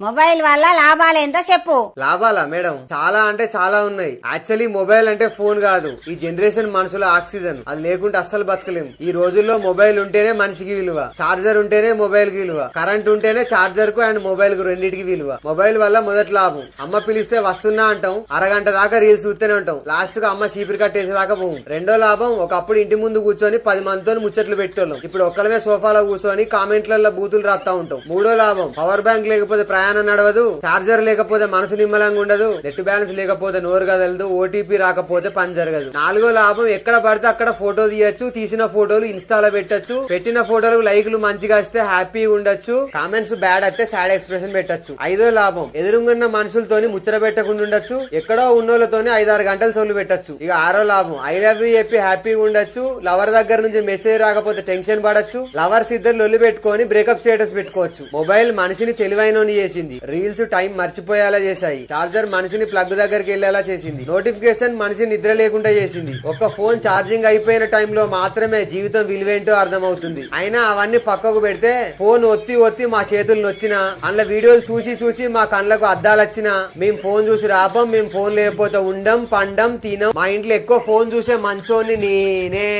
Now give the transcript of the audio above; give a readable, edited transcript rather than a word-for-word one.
Mobile వల్ల లాభాలేంటో చెప్పు. లాభాలా madam? చాలా అంటే చాలా ఉన్నాయి. యాక్చువల్లీ మొబైల్ అంటే ఫోన్ కాదు, ఈ జనరేషన్ మనుషుల ఆక్సిజన్. అది లేకుంటే అస్సలు బతకలేం. ఈ రోజుల్లో మొబైల్ ఉంటేనే మనిషికి విలువ, చార్జర్ ఉంటేనే మొబైల్ కి విలువ, కరెంట్ ఉంటేనే చార్జర్ కు అండ్ మొబైల్ కు రెండింటికి విలువ. మొబైల్ వల్ల మొదటి లాభం, అమ్మ పిలిస్తే వస్తున్నా అంటాం, అరగంట దాకా రీల్స్ చూస్తూనే ఉంటాం, లాస్ట్ కు అమ్మ చీపిరి కట్టేసేదాకా పోం. రెండో లాభం, ఒకప్పుడు ఇంటి ముందు కూర్చొని 10 మందితో ముచ్చట్లు పెట్టేళ్ళం, ఇప్పుడు ఒక్కలమే సోఫాలో కూర్చొని కామెంట్లలో బూతులు రాస్తా ఉంటాం. మూడో లాభం, పవర్ బ్యాంక్ లేకపోతే ప్రయాణం నడవదు, చార్జర్ లేకపోతే మనసు నిమ్మలంగా ఉండదు, నెట్ బ్యాలెన్స్ లేకపోతే నోరు కదలదు, ఓటీపీ రాకపోతే పని జరగదు. నాలుగో లాభం, ఎక్కడ పడితే అక్కడ ఫోటో తీయచ్చు, తీసిన ఫోటోలు ఇన్స్టాలో పెట్టచ్చు, పెట్టిన ఫోటోలకు లైకులు మంచిగా వస్తే హ్యాపీ ఉండొచ్చు, కామెంట్స్ బ్యాడ్ వస్తే సాడ్ ఎక్స్ప్రెషన్ పెట్టచ్చు. ఐదో లాభం, ఎదురుంగున్న మనుషులతోని ముచ్చట పెట్టకుండా ఉండొచ్చు, ఎక్కడో ఉన్నోళ్ళతోని 5-6 గంటలు సొల్లు పెట్టచ్చు. ఇక ఆరో లాభం, ఐ లవ్ యూ చెప్పి హ్యాపీగా ఉండొచ్చు, లవర్ దగ్గర నుంచి మెసేజ్ రాకపోతే టెన్షన్ పడచ్చు, లవర్స్ ఇద్దరు లొల్లి పెట్టుకొని బ్రేకప్ స్టేటస్ పెట్టుకోవచ్చు. మొబైల్ మనిషిని తెలివైనోని చేసింది, రీల్స్ టైం మర్చిపోయేలా చేశాయి, చార్జర్ మనిషిని ప్లగ్ దగ్గరికి వెళ్లేలా చేసింది, నోటిఫికేషన్ మనిషి నిద్ర లేకుండా చేసింది. ఒక్క ఫోన్ ఛార్జింగ్ అయిపోయిన టైంలో మాత్రమే జీవితం విలువేంటో అర్థమవుతుంది. అయినా అవన్నీ పక్కకు పెడితే ఫోన్ ఒత్తి ఒత్తి మా చేతులు నొచ్చినా, అందులో వీడియోలు చూసి చూసి మా కళ్ళకు అద్దాలు వచ్చినా, మేము ఫోన్ చూసి రాపం, మేము ఫోన్ లేకపోతే ఉండం పండం తినం, మా ఇంట్లో ఎక్కువ ఫోన్ చూసే మంచోని నేనే.